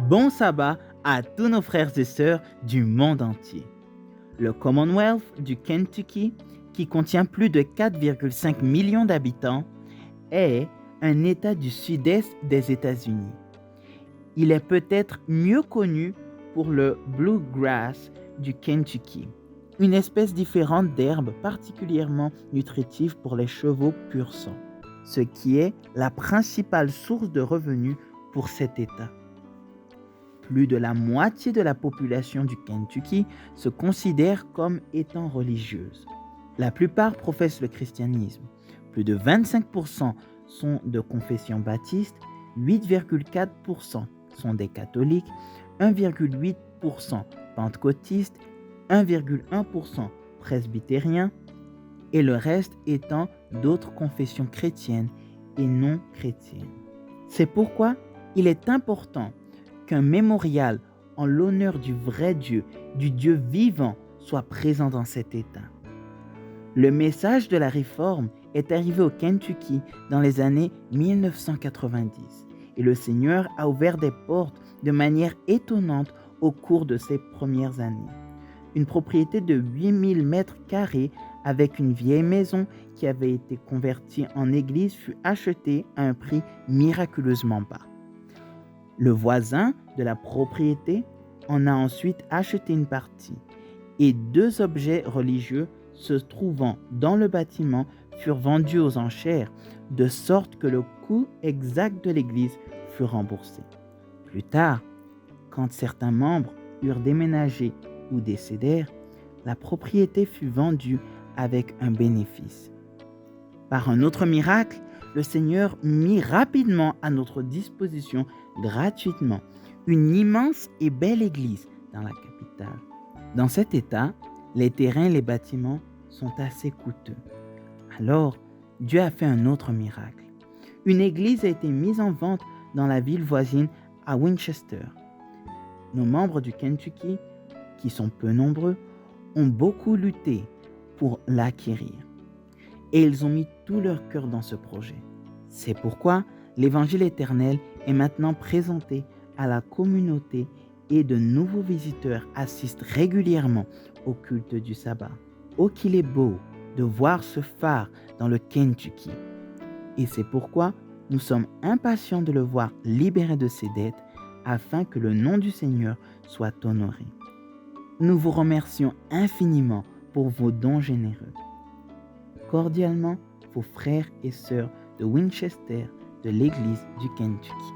Bon sabbat à tous nos frères et sœurs du monde entier. Le Commonwealth du Kentucky, qui contient plus de 4,5 millions d'habitants, est un État du sud-est des États-Unis. Il est peut-être mieux connu pour le bluegrass du Kentucky, une espèce différente d'herbe particulièrement nutritive pour les chevaux pur sang, ce qui est la principale source de revenus pour cet État. Plus de la moitié de la population du Kentucky se considère comme étant religieuse. La plupart professent le christianisme. Plus de 25% sont de confession baptiste, 8,4% sont des catholiques, 1,8% pentecôtistes, 1,1% presbytériens et le reste étant d'autres confessions chrétiennes et non chrétiennes. C'est pourquoi il est important qu'un mémorial en l'honneur du vrai Dieu, du Dieu vivant, soit présent dans cet État. Le message de la réforme est arrivé au Kentucky dans les années 1990 et le Seigneur a ouvert des portes de manière étonnante au cours de ces premières années. Une propriété de 8000 mètres carrés avec une vieille maison qui avait été convertie en église fut achetée à un prix miraculeusement bas. Le voisin de la propriété en a ensuite acheté une partie et 2 objets religieux se trouvant dans le bâtiment furent vendus aux enchères, de sorte que le coût exact de l'église fut remboursé. Plus tard, quand certains membres eurent déménagé ou décédèrent, la propriété fut vendue avec un bénéfice. Par un autre miracle, le Seigneur mit rapidement à notre disposition gratuitement une immense et belle église dans la capitale. Dans cet état, les terrains et les bâtiments sont assez coûteux. Alors, Dieu a fait un autre miracle. Une église a été mise en vente dans la ville voisine à Winchester. Nos membres du Kentucky, qui sont peu nombreux, ont beaucoup lutté pour l'acquérir. Et ils ont mis tout leur cœur dans ce projet. C'est pourquoi l'Évangile éternel est maintenant présenté à la communauté et de nouveaux visiteurs assistent régulièrement au culte du sabbat. Oh qu'il est beau de voir ce phare dans le Kentucky. Et c'est pourquoi nous sommes impatients de le voir libéré de ses dettes afin que le nom du Seigneur soit honoré. Nous vous remercions infiniment pour vos dons généreux. Cordialement, vos frères et sœurs de Winchester de l'Église du Kentucky.